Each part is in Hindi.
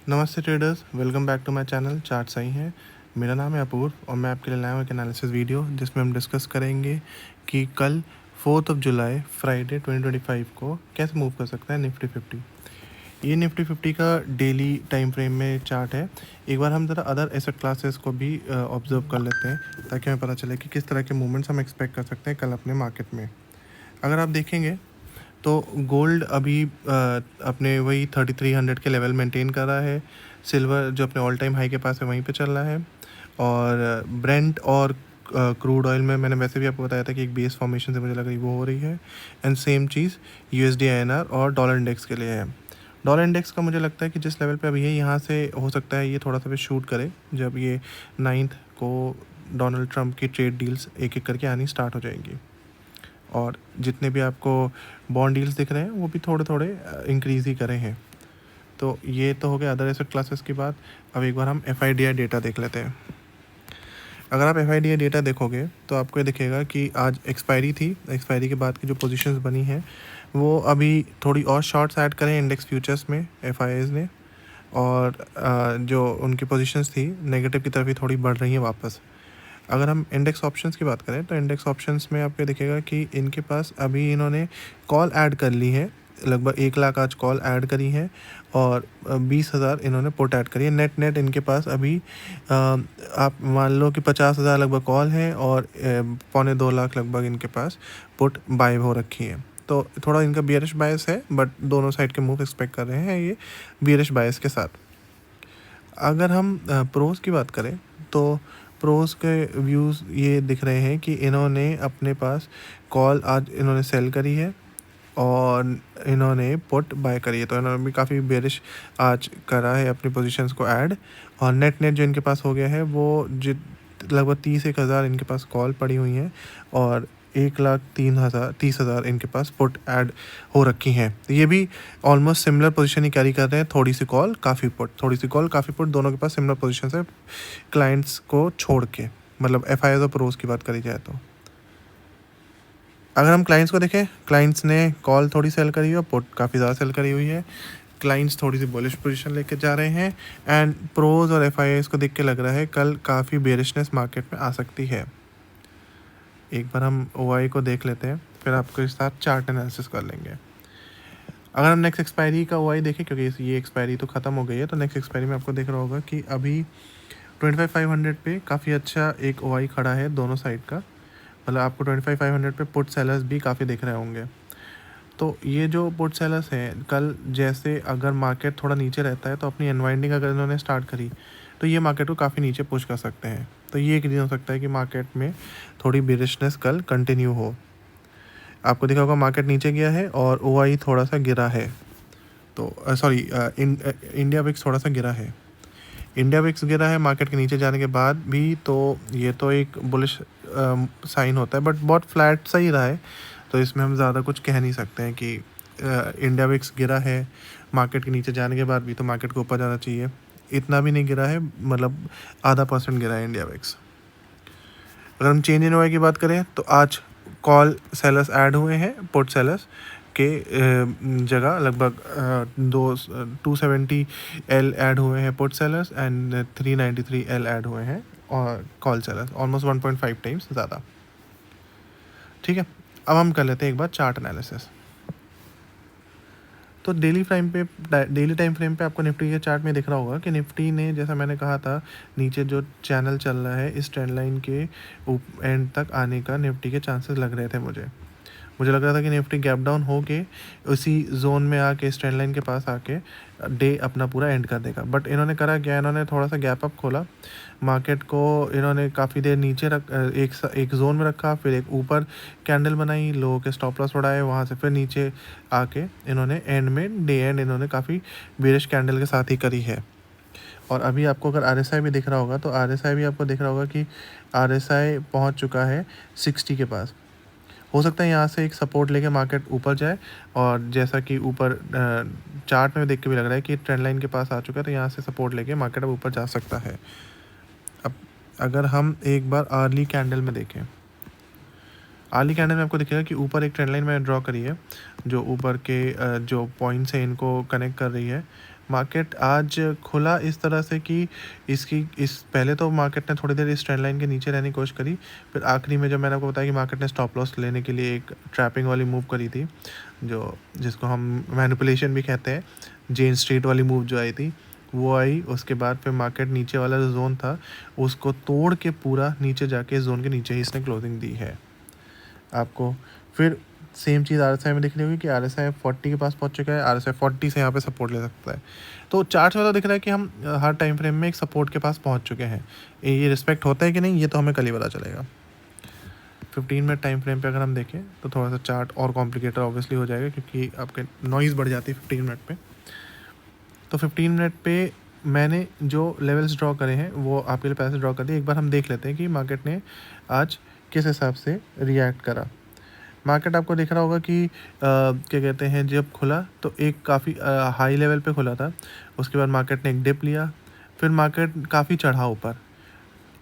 नमस्ते traders, welcome back to my channel chart सही है। मेरा नाम है अपूर्व और मैं आपके लिए लाया हूँ एक एनालिसिस वीडियो जिसमें हम डिस्कस करेंगे कि कल 4 जुलाई फ्राइडे 2025 को कैसे मूव कर सकता है निफ्टी 50। ये निफ्टी 50 का डेली टाइम फ्रेम में चार्ट है। एक बार हम ज़रा अदर एसेट क्लासेस को भी ऑब्जर्व कर लेते हैं ताकि हमें पता चले कि किस तरह के मूवमेंट्स हम एक्सपेक्ट कर सकते हैं कल अपने मार्केट में। अगर आप देखेंगे तो गोल्ड अभी अपने वही 3300 के लेवल मेंटेन कर रहा है। सिल्वर जो अपने ऑल टाइम हाई के पास है वहीं पे चल रहा है। और ब्रेंट और क्रूड ऑयल में मैंने वैसे भी आपको बताया था कि एक बेस फॉर्मेशन से मुझे लग रही वो हो रही है। And same cheese USD INR और डॉलर इंडेक्स के लिए है। डॉलर इंडेक्स का मुझे लगता है कि जिस लेवल पे अभी है यहाँ से हो सकता है ये थोड़ा सा भी शूट करे जब ये 9 को डोनाल्ड ट्रंप की ट्रेड डील्स एक एक करके आनी स्टार्ट हो जाएंगी। और जितने भी आपको बॉन्ड डील्स दिख रहे हैं वो भी थोड़े थोड़े इंक्रीज़ ही करे हैं। तो ये तो हो गया अदर एसेट क्लासेस की बात। अब एक बार हम एफआईडीआई डेटा देख लेते हैं। अगर आप एफआईडीआई डेटा देखोगे तो आपको ये दिखेगा कि आज एक्सपायरी थी। एक्सपायरी के बाद की जो पोजीशंस बनी हैं वो अभी थोड़ी और शॉर्ट्स ऐड करें इंडेक्स फ्यूचर्स में एफआईआईज ने। और जो उनकी पोजीशंस थी नेगेटिव की तरफ ही थोड़ी बढ़ रही हैं वापस। अगर हम इंडेक्स ऑप्शंस की बात करें तो इंडेक्स ऑप्शंस में आपको दिखेगा कि इनके पास अभी इन्होंने कॉल ऐड कर ली है। लगभग 1 लाख आज कॉल ऐड करी है और 20,000 इन्होंने पुट ऐड करी है। नेट नेट इनके पास अभी आप मान लो कि 50,000 लगभग कॉल है और 1.25 लाख लगभग इनके पास पुट बाय हो रखी है। तो थोड़ा इनका बियरिश बायस है बट दोनों साइड के मूव एक्सपेक्ट कर रहे हैं ये बियरिश बायस के साथ। अगर हम प्रोस की बात करें तो प्रोस के व्यूज़ ये दिख रहे हैं कि इन्होंने अपने पास कॉल आज इन्होंने सेल करी है और इन्होंने पुट बाय करी है। तो इन्होंने भी काफ़ी बेरिश आज करा है अपनी पोजीशंस को ऐड। और नेट नेट जो इनके पास हो गया है वो लगभग 31,000 इनके पास कॉल पड़ी हुई हैं और 1,30,000 इनके पास पुट ऐड हो रखी हैं। तो ये भी ऑलमोस्ट सिमिलर पोजीशन ही कैरी कर रहे हैं। थोड़ी सी कॉल काफ़ी पुट, थोड़ी सी कॉल काफ़ी पुट, दोनों के पास सिमिलर पोजीशन है क्लाइंट्स को छोड़ के। मतलब एफआईआई और प्रोस की बात करी जाए तो अगर हम क्लाइंट्स को देखें, क्लाइंट्स ने कॉल थोड़ी सेल करी है और पुट काफ़ी ज़्यादा सेल करी हुई है। क्लाइंट्स थोड़ी सी बुलिश पोजीशन लेके जा रहे हैं एंड प्रोज और एफआईआई को देख के लग रहा है कल काफ़ी बेरिशनेस मार्केट में आ सकती है। एक बार हम ओआई को देख लेते हैं फिर आपके साथ चार्ट एनालिसिस कर लेंगे। अगर हम नेक्स्ट एक्सपायरी का ओआई देखें क्योंकि ये एक्सपायरी तो ख़त्म हो गई है तो नेक्स्ट एक्सपायरी में आपको दिख रहा होगा कि अभी 25,500 पे काफ़ी अच्छा एक ओआई खड़ा है दोनों साइड का। मतलब आपको 25,500 पे पुट सेलर्स भी काफ़ी दिख रहे होंगे। तो ये जो पुट सेलर्स हैं कल जैसे अगर मार्केट थोड़ा नीचे रहता है तो अपनी अनवाइंडिंग अगर इन्होंने स्टार्ट करी तो ये मार्केट को काफ़ी नीचे पुश कर सकते हैं। तो ये एक रीज़न हो सकता है कि मार्केट में थोड़ी बेरिशनेस कल कंटिन्यू हो। आपको देखा होगा मार्केट नीचे गया है और ओआई थोड़ा सा गिरा है। तो सॉरी इंडिया विक्स थोड़ा सा गिरा है। इंडिया विक्स गिरा है मार्केट के नीचे जाने के बाद भी। तो ये तो एक बुलिश साइन होता है बट बहुत फ्लैट सा ही रहा है। तो इसमें हम ज़्यादा कुछ कह नहीं सकते हैं कि इंडिया विक्स गिरा है मार्केट के नीचे जाने के बाद भी तो मार्केट को ऊपर जाना चाहिए। इतना भी नहीं गिरा है, मतलब 0.5% गिरा है इंडिया विक्स। अगर हम चेंज इन ओआई की बात करें तो आज कॉल सेलर्स ऐड हुए हैं पुट सेलर्स के जगह। लगभग 270 एल ऐड हुए हैं put sellers and 393 L add हुए हैं और कॉल सेलर्स, ऑलमोस्ट 1.5 टाइम्स ज़्यादा। ठीक है, अब हम कर लेते हैं एक बार चार्ट एनालिसिस। तो डेली टाइम पे आपको निफ्टी के चार्ट में दिख रहा होगा कि निफ्टी ने, जैसा मैंने कहा था, नीचे जो चैनल चल रहा है इस ट्रेंड लाइन के एंड तक आने का निफ्टी के चांसेस लग रहे थे। मुझे लग रहा था कि निफ्टी गैप डाउन हो के उसी जोन में आके इस ट्रेंड लाइन के पास आके डे अपना पूरा एंड कर देगा। बट इन्होंने करा क्या, इन्होंने थोड़ा सा गैप अप खोला मार्केट को। इन्होंने काफ़ी देर नीचे एक जोन में रखा, फिर एक ऊपर कैंडल बनाई, लोगों के स्टॉप लॉस बढ़ाए, वहाँ से फिर नीचे आके इन्होंने एंड में डे एंड इन्होंने काफ़ी बेरिश कैंडल के साथ ही करी है। और अभी आपको अगर आरएसआई भी दिख रहा होगा तो आरएसआई भी आपको दिख रहा होगा कि आरएसआई पहुंच चुका है 60 के पास। हो सकता है यहाँ से एक सपोर्ट लेके मार्केट ऊपर जाए और जैसा कि ऊपर चार्ट में देख के भी लग रहा है कि ट्रेंड लाइन के पास आ चुका है तो यहाँ से सपोर्ट लेके मार्केट अब ऊपर जा सकता है। अब अगर हम एक बार अर्ली कैंडल में देखें, अर्ली कैंडल में आपको दिखेगा कि ऊपर एक ट्रेंड लाइन मैंने ड्रॉ करी है जो ऊपर के जो पॉइंट्स हैं इनको कनेक्ट कर रही है। मार्केट आज खुला इस तरह से कि इस पहले तो मार्केट ने थोड़ी देर इस ट्रेंड लाइन के नीचे रहने की कोशिश करी, फिर आखिरी में जब मैंने आपको बताया कि मार्केट ने स्टॉप लॉस लेने के लिए एक ट्रैपिंग वाली मूव करी थी, जिसको हम मैनिपुलेशन भी कहते हैं, जेन स्ट्रीट वाली मूव जो आई थी वो आई। उसके बाद फिर मार्केट नीचे वाला जो जोन था उसको तोड़ के पूरा नीचे जाके इस जोन के नीचे ही इसने क्लोजिंग दी है आपको। फिर सेम चीज़ RSI में दिख रही होगी कि RSI 40 के पास पहुंच चुका है, RSI 40 से यहाँ पे सपोर्ट ले सकता है। तो चार्ट में तो दिख रहा है कि हम हर टाइम फ्रेम में एक सपोर्ट के पास पहुंच चुके हैं। ये रिस्पेक्ट होता है कि नहीं, ये तो हमें कल ही पता चलेगा। 15 मिनट टाइम फ्रेम पे अगर हम देखें तो थोड़ा सा चार्ट और कॉम्प्लिकेटेड ऑब्वियसली हो जाएगा, क्योंकि आपके नॉइज़ बढ़ जाती है 15 मिनट पे। तो 15 मिनट पे मैंने जो लेवल्स ड्रॉ करे हैं वो आपके लिए पैसे ड्रॉ कर दिए। एक बार हम देख लेते हैं कि मार्केट ने आज किस हिसाब से रिएक्ट करा। मार्केट आपको दिख रहा होगा कि क्या कहते हैं, जब खुला तो एक काफ़ी हाई लेवल पे खुला था। उसके बाद मार्केट ने एक डिप लिया, फिर मार्केट काफ़ी चढ़ा ऊपर,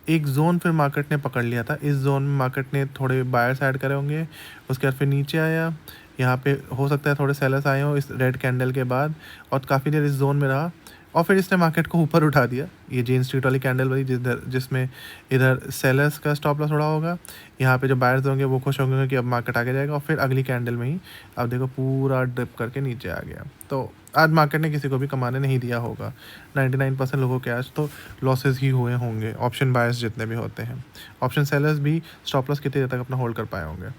एक जोन फिर मार्केट ने पकड़ लिया था। इस जोन में मार्केट ने थोड़े बायर्स ऐड करे होंगे। उसके बाद फिर नीचे आया, यहाँ पे हो सकता है थोड़े सेलर्स आए हों इस रेड कैंडल के बाद, और काफ़ी देर इस जोन में रहा और फिर इसने मार्केट को ऊपर उठा दिया। ये जेन स्ट्रीट वाली कैंडल वाली जिसमें इधर सेलर्स का स्टॉप लॉस उड़ा होगा, यहाँ पे जो बायर्स होंगे वो खुश होंगे कि अब मार्केट आगे जाएगा, और फिर अगली कैंडल में ही अब देखो पूरा डिप करके नीचे आ गया। तो आज मार्केट ने किसी को भी कमाने नहीं दिया होगा। 99% लोगों के आज तो लॉसेस ही हुए होंगे, ऑप्शन बायर्स जितने भी होते हैं। ऑप्शन सेलर्स भी स्टॉप लॉस कितनी देर तक अपना होल्ड कर पाए होंगे।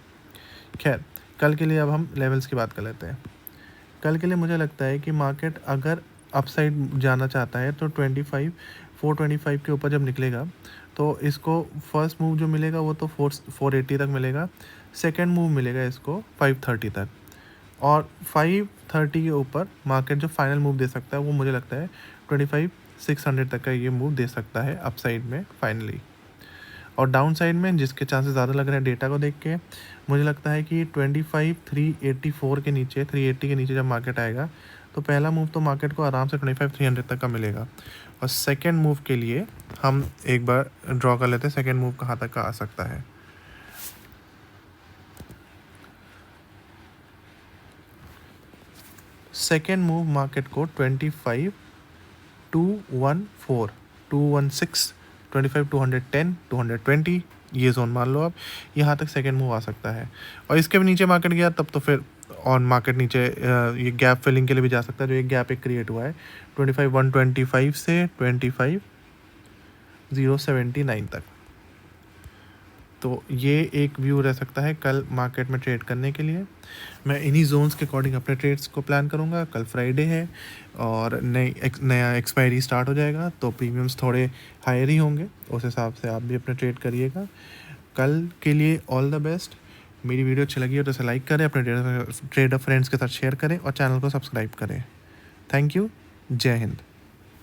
खैर, कल के लिए अब हम लेवल्स की बात कर लेते हैं। कल के लिए मुझे लगता है कि मार्केट अगर अपसाइड जाना चाहता है तो 425 के ऊपर जब निकलेगा तो इसको फर्स्ट मूव जो मिलेगा वो तो 480 तक मिलेगा। सेकंड मूव मिलेगा इसको 530 तक, और 530 के ऊपर मार्केट जो फाइनल मूव दे सकता है वो मुझे लगता है 25,600 तक का ये मूव दे सकता है अपसाइड में फाइनली। और डाउन साइड में जिसके चांसेस ज़्यादा लग रहे हैं डेटा को देख के, मुझे लगता है कि 25,384 के नीचे, 380 के नीचे जब मार्केट आएगा तो पहला मूव तो मार्केट को आराम से 25,300 तक का मिलेगा। और सेकंड मूव के लिए हम एक बार ड्रॉ कर लेते हैं सेकंड मूव कहाँ तक का आ सकता है। सेकंड मूव मार्केट को 25,214, 216, 25,210, 220 ये जोन मान लो आप, यहाँ तक सेकंड मूव आ सकता है। और इसके भी नीचे मार्केट गया तब तो फिर ऑन मार्केट नीचे ये गैप फिलिंग के लिए भी जा सकता है, जो एक गैप एक क्रिएट हुआ है 25,125 से 25,079 तक। तो ये एक व्यू रह सकता है कल मार्केट में ट्रेड करने के लिए। मैं इन्हीं जोन्स के अकॉर्डिंग अपने ट्रेड्स को प्लान करूँगा। कल फ्राइडे है और नया एक्सपायरी स्टार्ट हो जाएगा, तो प्रीमियम्स थोड़े हायर ही होंगे, उस हिसाब से आप भी अपने ट्रेड करिएगा। कल के लिए ऑल द बेस्ट। मेरी वीडियो अच्छी लगी हो तो इसे लाइक करें, अपने ट्रेडर फ्रेंड्स के साथ शेयर करें और चैनल को सब्सक्राइब करें। Thank you. जय हिंद।